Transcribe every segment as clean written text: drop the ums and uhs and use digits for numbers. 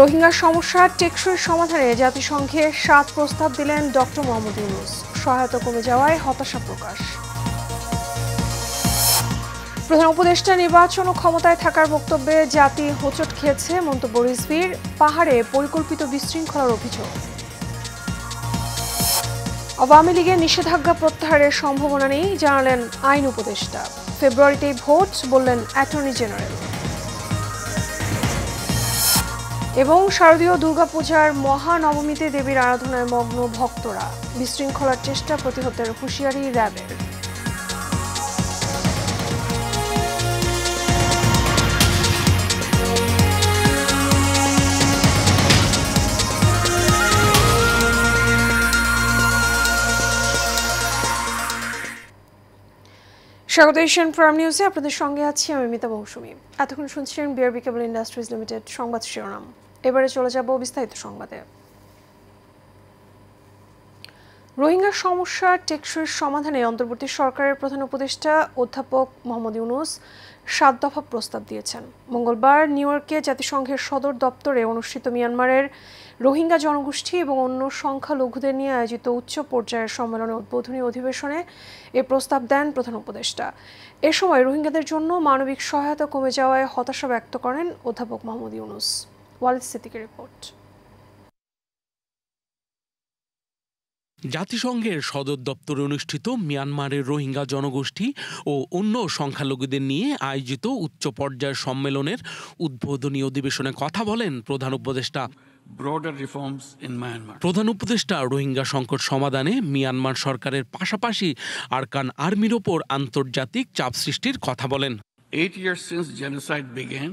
রোহিঙ্গা সমস্যার টেকসই সমাধানে জাতিসংঘে ৭ প্রস্তাব দিলেন ডক্টর মোহাম্মদ ইউনূস। সহায়তা কমে যাওয়ায় হতাশা প্রকাশ। প্রধান উপদেষ্টা নির্বাচন ও ক্ষমতায় থাকার বক্তব্যে জাতি হোঁচট খেয়েছে মন্তব্য রিজভীর। পাহাড়ে পরিকল্পিত বিশৃঙ্খলার অভিযোগ। আওয়ামী লীগের নিষেধাজ্ঞা প্রত্যাহারের সম্ভাবনা নেই জানালেন আইন উপদেষ্টা। ফেব্রুয়ারিতেই ভোট বললেন অ্যাটর্নি জেনারেল। এবং শারদীয় দুর্গাপূজার মহানবমীতে দেবীর আরাধনায় মগ্ন ভক্তরা। বিশৃঙ্খলার চেষ্টা প্রতিহতের হুঁশিয়ারি র্যাবের। স্বাগত এশিয়ান প্রাইম নিউজে, আপনাদের সঙ্গে আছি আমি মিতা মৌসুমী। এতক্ষণ শুনছিলেন বিআরবি কেবল ইন্ডাস্ট্রিজ লিমিটেড সংবাদ শিরোনাম। এবারে চলে যাব বিস্তারিত সংবাদে। রোহিঙ্গা সমস্যার টেকসই সমাধানে অন্তর্বর্তী সরকারের প্রধান উপদেষ্টা অধ্যাপক মোহাম্মদ ইউনূস ৭ দফা প্রস্তাব দিয়েছেন। মঙ্গলবার নিউ ইয়র্কে জাতিসংঘের সদর দপ্তরে অনুষ্ঠিত মিয়ানমারের রোহিঙ্গা জনগোষ্ঠী এবং অন্য সংখ্যালঘুদের নিয়ে আয়োজিত উচ্চ পর্যায়ের সম্মেলনে উদ্বোধনী অধিবেশনে এ প্রস্তাব দেন প্রধান উপদেষ্টা। এ সময় রোহিঙ্গাদের জন্য মানবিক সহায়তা কমে যাওয়ায় হতাশা ব্যক্ত করেন অধ্যাপক মোহাম্মদ ইউনূস। ওয়ালিদ সিদ্দিকের রিপোর্ট। জাতিসংঘের সদর দপ্তরে অনুষ্ঠিত মিয়ানমারের রোহিঙ্গা জনগোষ্ঠী ও অন্য সংখ্যালঘুদের নিয়ে আয়োজিত উচ্চ পর্যায়ের সম্মেলনের উদ্বোধনী অধিবেশনে কথা বলেন প্রধান উপদেষ্টা। প্রধান উপদেষ্টা রোহিঙ্গা সংকট সমাধানে মিয়ানমার সরকারের পাশাপাশি আরকান আর্মির ওপর আন্তর্জাতিক চাপ সৃষ্টির কথা বলেন। 8 years since genocide began,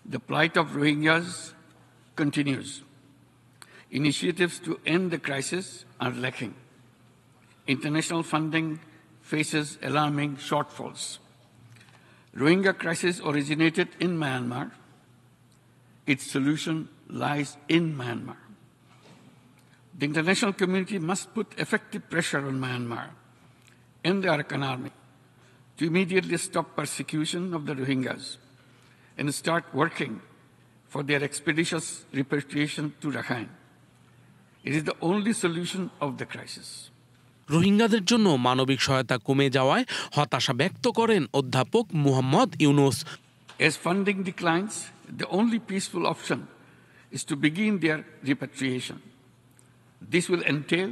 the plight of Rohingyas continues. Initiatives to end the crisis are lacking. International funding faces alarming shortfalls. Rohingya crisis originated in Myanmar. Its solution lies in Myanmar. The international community must put effective pressure on Myanmar and the Arakan army to immediately stop persecution of the Rohingyas and start working for their expeditious repatriation to Rakhine. It is the only solution of the crisis. রোহিঙ্গাদের জন্য মানবিক সহায়তা কমে যাওয়ায় হতাশা ব্যক্ত করেন অধ্যাপক Mohammad Yunus. As funding declines, the only peaceful option is to begin their repatriation. This will entail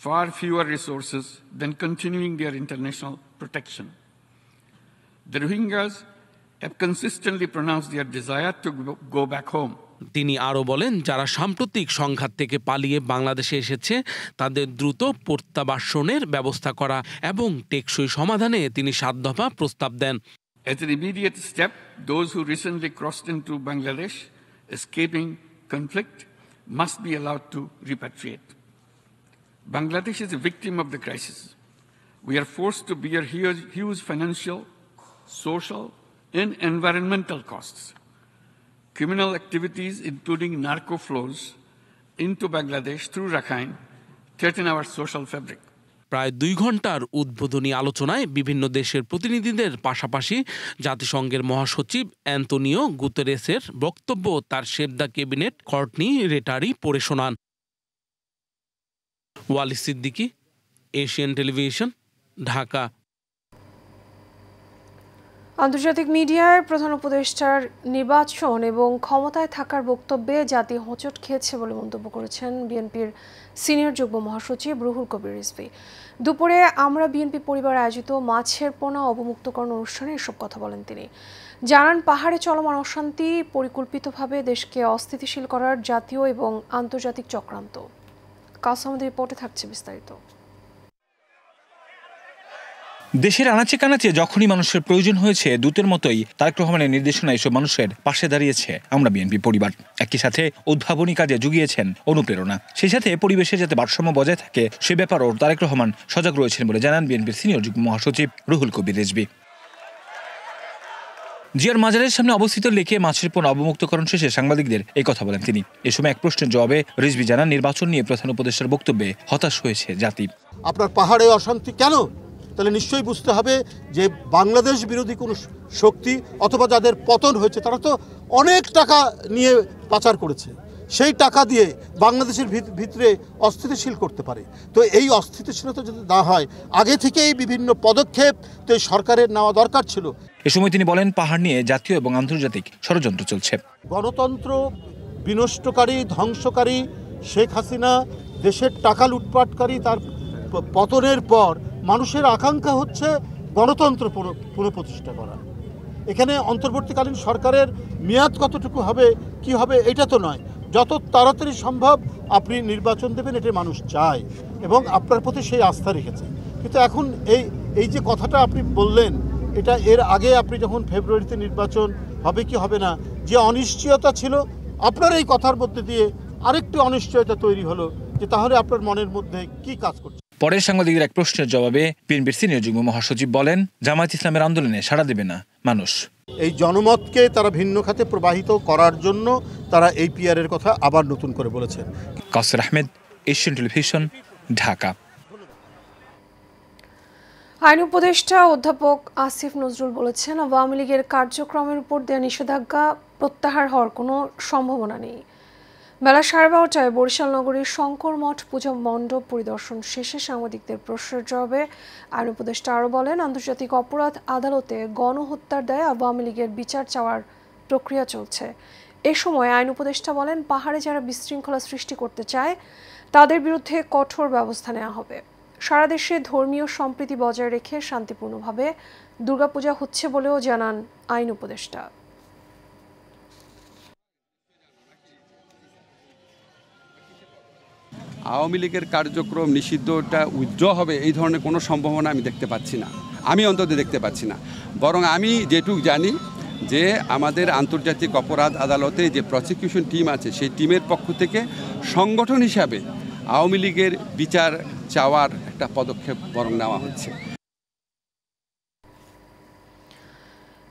far fewer resources than continuing their international protection. The Rohingyas have consistently pronounced their desire to go back home. তিনি আরও বলেন, যারা সাম্প্রতিক সংঘাত থেকে পালিয়ে বাংলাদেশে এসেছে তাদের দ্রুত প্রত্যাবাসনের ব্যবস্থা করা এবং টেকসই সমাধানে তিনি ৭ দফা প্রস্তাব দেন। As an immediate step, those who recently crossed into Bangladesh escaping conflict must be allowed to repatriate. Bangladesh is a victim of the crisis. We are forced to bear huge financial, social, and environmental costs. Criminal activities, including narco flows into Bangladesh through Rakhine, threaten our social fabric. প্রায় 2 ঘন্টার উদ্বোধনী আলোচনায় বিভিন্ন দেশের প্রতিনিধিদের পাশাপাশি জাতিসংঘের মহাসচিব অ্যান্তোনিও গুতেরেসের বক্তব্য তার সেভ দ্য ক্যাবিনেট কর্টনি রেটারি পড়ে শোনান। Walid Siddiqui, Asian television, Dhaka. আন্তর্জাতিক মিডিয়ায় প্রধান উপদেষ্টার নির্বাচন এবং ক্ষমতায় থাকার বক্তব্যে জাতি হোঁচট খেয়েছে বলে মন্তব্য করেছেন বিএনপির সিনিয়র যুগ্ম মহাসচিব রুহুল কবির রিজভী। দুপুরে আমরা বিএনপি পরিবার আয়োজিত মাছের পোনা অবমুক্তকরণ অনুষ্ঠানে এসব কথা বলেন তিনি। জানান, পাহাড়ে চলমান অশান্তি পরিকল্পিতভাবে দেশকে অস্থিতিশীল করার জাতীয় এবং আন্তর্জাতিক চক্রান্ত। কাসামদের রিপোর্টে থাকছে বিস্তারিত। দেশের আনাচে কানাচে যখনই মানুষের প্রয়োজন হয়েছে, দূতের মতোই তারেক রহমানের নির্দেশনা এসব মানুষের পাশে দাঁড়িয়েছে আমরা বিএনপি পরিবার। একই সাথে উদ্ভাবনী কাজে জুগিয়েছেন অনুপ্রেরণা। সেই সাথে পরিবেশে যাতে ভারসাম্য বজায় থাকে সে ব্যাপারেও তারেক রহমান সজাগ রয়েছেন বলে জানান বিএনপির সিনিয়র যুগ্ম মহাসচিব রুহুল কবির রিজভী। জিয়ার মাজারের সামনে অবস্থিত লেকে মাছের পোনা অবমুক্তকরণ শেষে সাংবাদিকদের এই কথা বলেন তিনি। এ সময় এক প্রশ্নের জবাবে রিজভী জানান, নির্বাচন নিয়ে প্রধান উপদেষ্টার বক্তব্যে হতাশ হয়েছে জাতি। আপনার পাহাড়ে অশান্তি কেন? তাহলে নিশ্চয়ই বুঝতে হবে যে বাংলাদেশ বিরোধী কোনো শক্তি অথবা যাদের পতন হয়েছে তারা তো অনেক টাকা নিয়ে পাচার করেছে, সেই টাকা দিয়ে বাংলাদেশের ভিতরে অস্থিতিশীল করতে পারে। তো এই অস্থিতিশীলতা যদি না হয়, আগে থেকেই বিভিন্ন পদক্ষেপ তো সরকারের নেওয়া দরকার ছিল। এ সময় তিনি বলেন, পাহাড় নিয়ে জাতীয় এবং আন্তর্জাতিক ষড়যন্ত্র চলছে। গণতন্ত্র বিনষ্টকারী, ধ্বংসকারী শেখ হাসিনা দেশের টাকা লুটপাটকারী, তার পতনের পর মানুষের আকাঙ্ক্ষা হচ্ছে গণতন্ত্র পুনঃপ্রতিষ্ঠা করা। এখানে অন্তর্বর্তীকালীন সরকারের মেয়াদ কতটুকু হবে, কি হবে, এটা তো নয়। যত তাড়াতাড়ি সম্ভব আপনি নির্বাচন দেবেন, এটা মানুষ চায় এবং আপনার প্রতি সেই আস্থা রেখেছে। কিন্তু এখন এই যে কথাটা আপনি বললেন, এটা এর আগে আপনি যখন ফেব্রুয়ারিতে নির্বাচন হবে কি হবে না, যে অনিশ্চয়তা ছিল, আপনার এই কথার মধ্যে দিয়ে আরেকটি অনিশ্চয়তা তৈরি হলো যে তাহলে আপনার মনের মধ্যে কি কাজ করছে। পরে সাংবাদিকদের এক প্রশ্নের জবাবে বিএনপির সিনিয়র যুগ্ম মহাসচিব বলেন, জামায়াত ইসলামের আন্দোলনে সাড়া দেবে না মানুষ। এই জনমতকে তারা ভিন্ন খাতে প্রবাহিত করার জন্য তারা এই পিআরের কথা আবার নতুন করে বলেছেন। কাউসার আহমেদ, এশিয়ান টেলিভিশন, ঢাকা। আইন উপদেষ্টা অধ্যাপক আসিফ নজরুল বলেছেন, আওয়ামী লীগের কার্যক্রমের উপর দেওয়া নিষেধাজ্ঞা প্রত্যাহার হওয়ার কোনো সম্ভাবনা নেই। বেলা 12:30টায় বরিশাল নগরীর শঙ্কর মঠ পূজা মণ্ডপ পরিদর্শন শেষে সাংবাদিকদের প্রশ্নের জবাবে আইন উপদেষ্টা আরও বলেন, আন্তর্জাতিক অপরাধ আদালতে গণহত্যার দায়ে আওয়ামী লীগের বিচার চাওয়ার প্রক্রিয়া চলছে। এ সময় আইন উপদেষ্টা বলেন, পাহাড়ে যারা বিশৃঙ্খলা সৃষ্টি করতে চায় তাদের বিরুদ্ধে কঠোর ব্যবস্থা নেওয়া হবে। সারা দেশে ধর্মীয় সম্প্রীতি বজায় রেখে শান্তিপূর্ণভাবে দুর্গাপূজা হচ্ছে বলেও জানান আইন উপদেষ্টা। আওয়ামী লীগের কার্যক্রম নিষিদ্ধটা উইথড্র হবে এই ধরনের কোনো সম্ভাবনা আমি দেখতে পাচ্ছি না, আমি অন্তত দেখতে পাচ্ছি না। বরং আমি যেটুকু জানি যে আমাদের আন্তর্জাতিক অপরাধ আদালতে যে প্রসিকিউশন টিম আছে, সেই টিমের পক্ষ থেকে সংগঠন হিসাবে আওয়ামী লীগের বিচার চাওয়ার একটা পদক্ষেপ বরং নেওয়া হচ্ছে।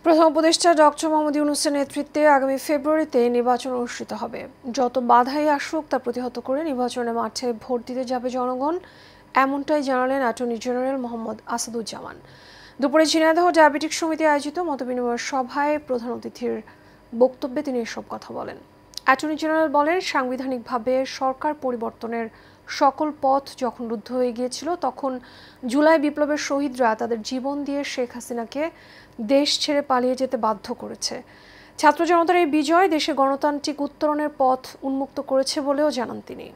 প্রধান উপদেষ্টা ডক্টর মোহাম্মদ ইউনূসের নেতৃত্বে আগামী ফেব্রুয়ারিতে নির্বাচন অনুষ্ঠিত হবে। যত বাধাই আসুক তা প্রতিহত করে নির্বাচনের মাঠে ভোট দিতে যাবে জনগণ, এমনটাই জানালেন অ্যাটর্নি জেনারেল মোহাম্মদ আসাদুজ্জামান। দুপুরে ঝিনাইদহ ডায়াবেটিক সমিতি আয়োজিত মতবিনিময় সভায় প্রধান অতিথির বক্তব্যে তিনি এসব কথা বলেন। অ্যাটর্নি জেনারেল বলেন, সাংবিধানিকভাবে সরকার পরিবর্তনের সকল পথ যখন রুদ্ধ হয়ে গিয়েছিল, তখন জুলাই বিপ্লবের শহীদরা তাদের জীবন দিয়ে শেখ হাসিনাকে দেশ ছেড়ে পালিয়ে যেতে বাধ্য করেছে। ছাত্র জনতার এই বিজয় দেশে গণতান্ত্রিক উত্তরণের পথ উন্মুক্ত করেছে বলেও জানান তিনি।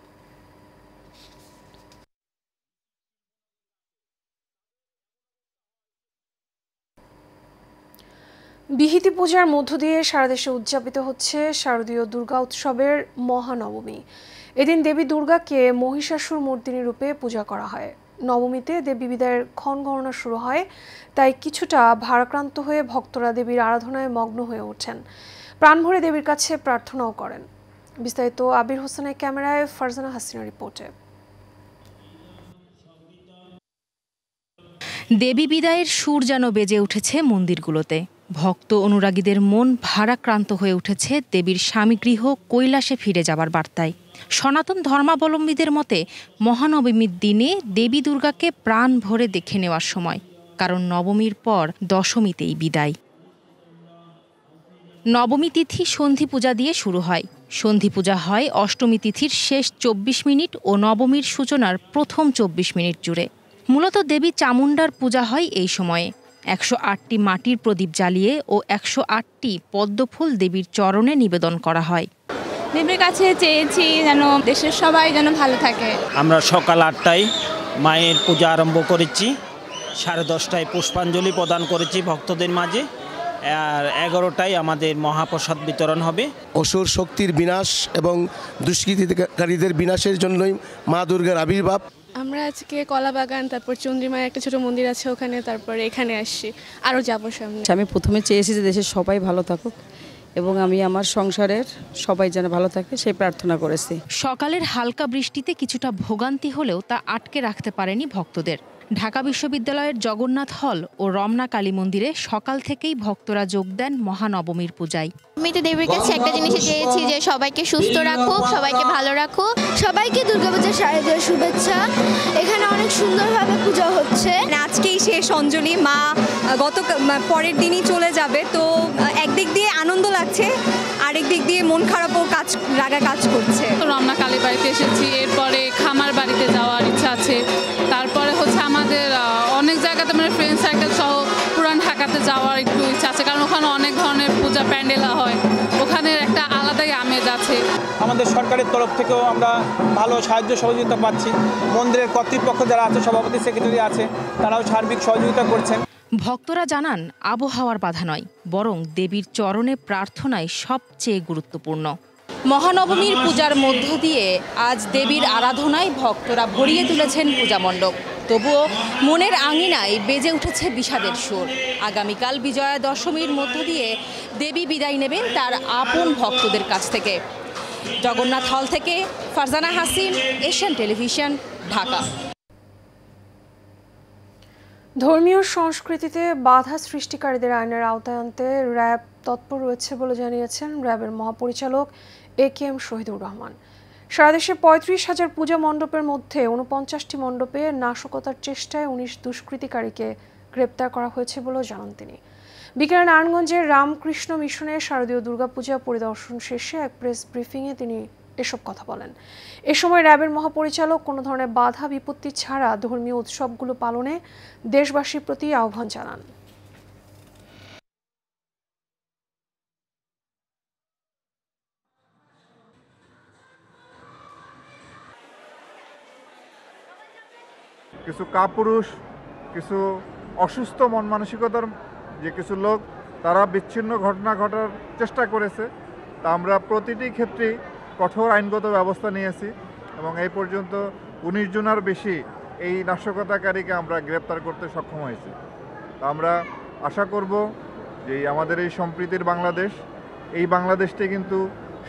বিহিতি পূজার মধ্য দিয়ে সারা দেশে উদযাপিত হচ্ছে শারদীয় দুর্গা উৎসবের মহানবমী। এদিন দেবী দুর্গাকে মহিষাসুর মূর্তিনী রূপে পূজা করা হয়। নবমীতে দেবী বিদায়ের ক্ষণ গণনা শুরু হয়, তাই কিছুটা ভারাক্রান্ত হয়ে ভক্তরা দেবীর আরাধনায় মগ্ন হয়ে ওঠেন, প্রাণ ভরে দেবীর কাছে প্রার্থনাও করেন। বিস্তারিত আবির হোসেনের ক্যামেরায় ফারজানা হাসিনা রিপোর্টে। দেবী বিদায়ের সুর যেন বেজে উঠেছে মন্দিরগুলোতে। ভক্ত অনুরাগীদের মন ভারাক্রান্ত হয়ে উঠেছে দেবীর স্বামীগৃহ কৈলাসে ফিরে যাবার বার্তায়। সনাতন ধর্মাবলম্বীদের মতে মহানবমীর দিনে দেবী দুর্গাকে প্রাণ ভরে দেখে নেওয়ার সময়, কারণ নবমীর পর দশমীতেই বিদায়। নবমী তিথি সন্ধি পূজা দিয়ে শুরু হয়। সন্ধি পূজা হয় অষ্টমী তিথির শেষ 24 মিনিট ও নবমীর সূচনার প্রথম 24 মিনিট জুড়ে। মূলত দেবী চামুণ্ডার পূজা হয় এই সময়ে। 108টি মাটির প্রদীপ জ্বালিয়ে ও 108টি পদ্মফুল দেবীর চরণে নিবেদন করা হয়। দেবীর কাছে চেয়েছি যেন দেশের সবাই যেন ভালো থাকে। আমরা সকাল 8টায় মায়ের পূজা আরম্ভ করেছি, 10:30টায় পুষ্পাঞ্জলি প্রদান করেছি ভক্তদের মাঝে, আর 11টায় আমাদের মহাপ্রসাদ বিতরণ হবে। অসুর শক্তির বিনাশ এবং দুষ্কৃতিকারীদের বিনাশের জন্যই মা দুর্গার আবির্ভাব। আমরা আজকে কলাবাগান, তারপর চন্দ্রিমার একটা ছোট মন্দির আছে ওখানে, তারপরে এখানে আসছি, আরও যাবো সামনে। আমি প্রথমে চেয়েছি যে দেশের সবাই ভালো থাকুক এবং আমি আমার সংসারের সবাই যেন ভালো থাকে সেই প্রার্থনা করেছি। সকালের হালকা বৃষ্টিতে কিছুটা ভোগান্তি হলেও তা আটকে রাখতে পারেনি ভক্তদের। ঢাকা বিশ্ববিদ্যালয়ের জগন্নাথ হল ও রমনা কালী মন্দিরে সকাল থেকেই ভক্তরা যোগ দেন মহানবমীর পূজায়। আমি তো দেবীর কাছে একটা জিনিস চেয়েছি যে সবাইকে সুস্থ রাখুক, সবাইকে ভালো রাখুক, সবাইকে দুর্গাপূজার শারদীয় শুভেচ্ছা। এখানে অনেক সুন্দরভাবে পূজা হচ্ছে। আজকেই শেষ অঞ্জলি, মা পরের দিনই চলে যাবে, তো একদিক দিয়ে আনন্দ লাগছে, আরেক দিক দিয়ে মন খারাপও লাগা কাজ করছে। রমনা কালী বাড়িতে এসেছি, এরপরে খামার বাড়িতে যাওয়ার ইচ্ছা আছে, তারপরে হচ্ছে আমাদের অনেক জায়গাতে মানে ফ্রেন্ড সার্কেল সহ পুরান ঢাকাতে যাওয়ার একটু ইচ্ছা আছে, কারণ ওখানে অনেক ধরনের পূজা প্যান্ডেল হয়, ওখানে একটা আলাদাই আমেজ আছে। আমাদের সরকারের তরফ থেকেও আমরা ভালো সাহায্য সহযোগিতা পাচ্ছি। মন্দিরের কর্তৃপক্ষ যারা আছে, সভাপতি সেক্রেটারি আছে, তারাও সার্বিক সহযোগিতা করছেন। ভক্তরা জানান আবহাওয়ার বাধা নয়, বরং দেবীর চরণে প্রার্থনাই সবচেয়ে গুরুত্বপূর্ণ। মহানবমীর পূজার মধ্য দিয়ে আজ দেবীর আরাধনায় ভক্তরা ভরিয়ে তুলেছেন পূজা মণ্ডপ। তবুও মনের আঙিনায় বেজে উঠেছে বিষাদের সুর। আগামীকাল বিজয়া দশমীর মধ্য দিয়ে দেবী বিদায় নেবেন তার আপন ভক্তদের কাছ থেকে। জগন্নাথ হল থেকে ফারজানা হাসিন, এশিয়ান টেলিভিশন, ঢাকা। ধর্মীয় সংস্কৃতিতে বাধা সৃষ্টিকারীদের আইনের আওতায় আনতে র্যাব তৎপর রয়েছে বলে জানিয়েছেন র্যাবের মহাপরিচালক AKM শহীদুর রহমান। সারা দেশে 35,000 পূজা মণ্ডপের মধ্যে 49টি মণ্ডপে নাশকতার চেষ্টায় 19 দুষ্কৃতিকারীকে গ্রেপ্তার করা হয়েছে বলেও জানান তিনি। বিকেলে নারায়ণগঞ্জের রামকৃষ্ণ মিশনের শারদীয় দুর্গাপূজা পরিদর্শন শেষে এক প্রেস ব্রিফিংয়ে তিনি এসব কথা বলেন। এ সময় র্যাবের মহাপরিচালক কোনো ধরনের বাধা বিপত্তি ছাড়া ধর্মীয় উৎসবগুলো পালনে দেশবাসীর প্রতি আহ্বান জানান। কিছু কাপুরুষ, কিছু অসুস্থ মন মানসিকতার যে কিছু লোক, তারা বিচ্ছিন্ন ঘটনা ঘটার চেষ্টা করেছে। তা আমরা প্রতিটি ক্ষেত্রেই কঠোর আইনগত ব্যবস্থা নিয়েছি এবং এই পর্যন্ত 19 জনের বেশি এই নাশকতাকারীকে আমরা গ্রেপ্তার করতে সক্ষম হয়েছি। তা আমরা আশা করব যে আমাদের এই সম্প্রীতির বাংলাদেশ, এই বাংলাদেশটি কিন্তু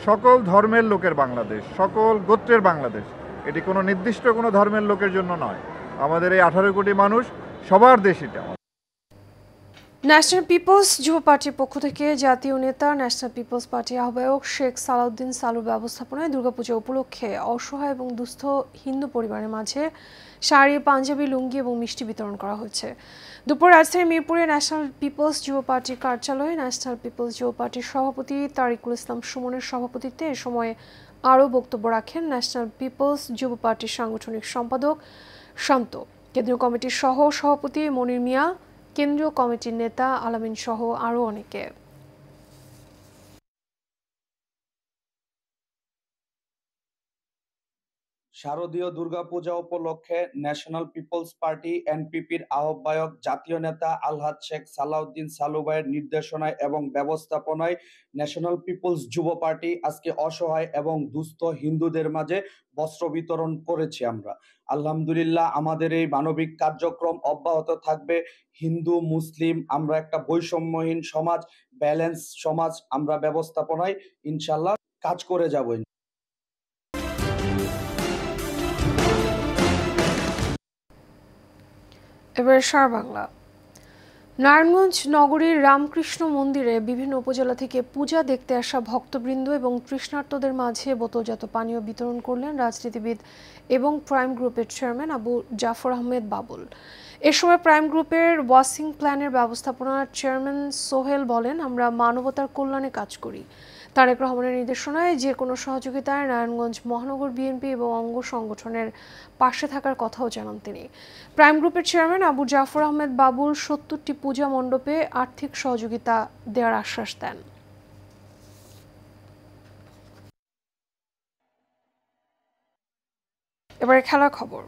সকল ধর্মের লোকের বাংলাদেশ, সকল গোত্রের বাংলাদেশ। এটি কোনো নির্দিষ্ট কোনো ধর্মের লোকের জন্য নয়। আমাদের এই 18 কোটি মানুষ সবার দেশ এটা। ন্যাশনাল পিপলস যুব পার্টির পক্ষ থেকে জাতীয় নেতা ন্যাশনাল পিপলস পার্টি আহ্বায়ক শেখ সালাউদ্দিন সালুর ব্যবস্থাপনায় দুর্গাপূজা উপলক্ষে অসহায় এবং দুস্থ হিন্দু পরিবারের মাঝে শাড়ি, পাঞ্জাবি, লুঙ্গি এবং মিষ্টি বিতরণ করা হয়েছে। দুপুর রাজধানীর মিরপুরে ন্যাশনাল পিপলস যুব পার্টির কার্যালয়ে ন্যাশনাল পিপলস যুব পার্টির সভাপতি তারিকুল ইসলাম সুমনের সভাপতিত্বে এ সময় আরও বক্তব্য রাখেন ন্যাশনাল পিপলস যুব পার্টির সাংগঠনিক সম্পাদক শান্ত, কেন্দ্রীয় কমিটির সহ সভাপতি মনির মিয়া, কেন্দ্রীয় কমিটির নেতা আলামিন সহ আরও অনেকে। শারদীয় দুর্গাপূজা উপলক্ষে ন্যাশনাল পিপলস পার্টি এনপিপির আহ্বায়ক জাতীয় নেতা আলহাজ শেখ সালাউদ্দিন সালু ভাইয়ের নির্দেশনায় এবং ব্যবস্থাপনায় ন্যাশনাল পিপলস যুব পার্টি আজকে অসহায় এবং দুস্থ হিন্দুদের মাঝে বস্ত্র বিতরণ করেছি। আমরা আলহামদুলিল্লাহ আমাদের এই মানবিক কার্যক্রম অব্যাহত থাকবে। হিন্দু মুসলিম আমরা একটা বৈষম্যহীন সমাজ, ব্যালেন্স সমাজ আমরা ব্যবস্থাপনায় ইনশাল্লাহ কাজ করে যাব। এবার সার বাংলা। নারায়ণগঞ্জ নগরীর রামকৃষ্ণ মন্দিরে বিভিন্ন উপজেলা থেকে পূজা দেখতে আসা ভক্তবৃন্দ এবং তৃষ্ণার্তদের মাঝে বোতলজাত পানীয় বিতরণ করলেন রাজনীতিবিদ এবং প্রাইম গ্রুপের চেয়ারম্যান আবু জাফর আহমেদ বাবুল। এ সময় প্রাইম গ্রুপের ওয়াশিং প্ল্যানের ব্যবস্থাপনার চেয়ারম্যান সোহেল বলেন, আমরা মানবতার কল্যাণে কাজ করি। তারেক রহমানের নির্দেশনায় যে কোনো সহযোগিতায় নারায়ণগঞ্জ মহানগর বিএনপি এবং অঙ্গ সংগঠনের পাশে থাকার কথাও জানান তিনি। প্রাইম গ্রুপের চেয়ারম্যান আবু জাফর আহমেদ বাবুল 70টি পূজা মণ্ডপে আর্থিক সহযোগিতা দেওয়ার আশ্বাস দেন। এবারে খেলার খবর।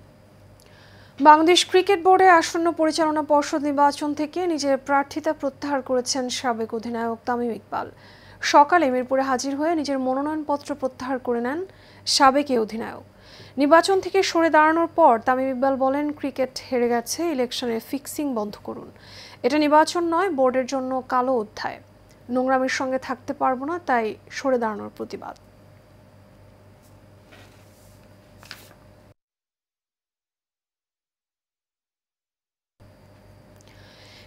বাংলাদেশ ক্রিকেট বোর্ডে আসন্ন পরিচালনা পর্ষদ নির্বাচন থেকে নিজের প্রার্থিতা প্রত্যাহার করেছেন সাবেক অধিনায়ক তামিম ইকবাল। সকালে মিরপুরে হাজির হয়ে নিজের মনোনয়নপত্র প্রত্যাহার করে নেন সাবেক এই অধিনায়ক। নির্বাচন থেকে সরে দাঁড়ানোর পর তামিম ইকবাল বলেন, ক্রিকেট হেরে গেছে, ইলেকশনে ফিক্সিং বন্ধ করুন। এটা নির্বাচন নয়, বোর্ডের জন্য কালো অধ্যায়। নোংরামের সঙ্গে থাকতে পারবো না, তাই সরে দাঁড়ানোর প্রতিবাদ।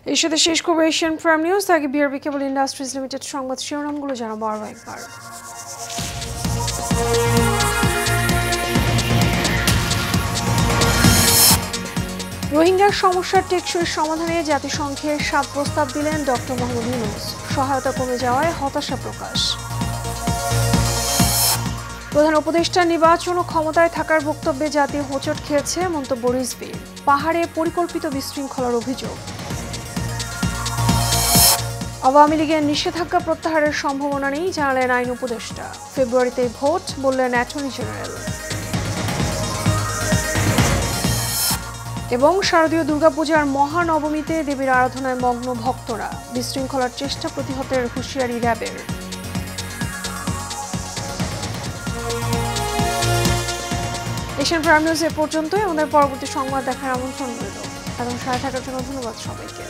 এর সাথে শেষ করবো এশিয়ান প্রাইম নিউজ। আগে বিআরবি কেবল ইন্ডাস্ট্রিজ লিমিটেড সংবাদ শিরোনামগুলো জানাবো আরও একবার। রোহিঙ্গার সমস্যার টেকসই সমাধানে জাতিসংঘের 7 প্রস্তাব দিলেন ডক্টর মোহাম্মদ ইউনূস। সহায়তা কমে যাওয়ায় হতাশা প্রকাশ। প্রধান উপদেষ্টা নির্বাচন ও ক্ষমতায় থাকার বক্তব্যে জাতি হোঁচট খেয়েছে মন্তব্য রিজভীর। পাহাড়ে পরিকল্পিত বিশৃঙ্খলার অভিযোগ। আওয়ামী লীগের নিষেধাজ্ঞা প্রত্যাহারের সম্ভাবনা নেই জানালেন আইন উপদেষ্টা। ফেব্রুয়ারিতে ভোট বললেন অ্যাটর্নি জেনারেল। এবং শারদীয় দুর্গাপূজার মহানবমীতে দেবীর আরাধনায় মগ্ন ভক্তরা। বিশৃঙ্খলার চেষ্টা প্রতিহতের হুঁশিয়ারি র্যাবের। এশিয়ান প্রাইম নিউজ এ পর্যন্তই। আমাদের পরবর্তী সংবাদ দেখার আমন্ত্রণ রইল। এখন সাথে থাকার জন্য ধন্যবাদ সবাইকে।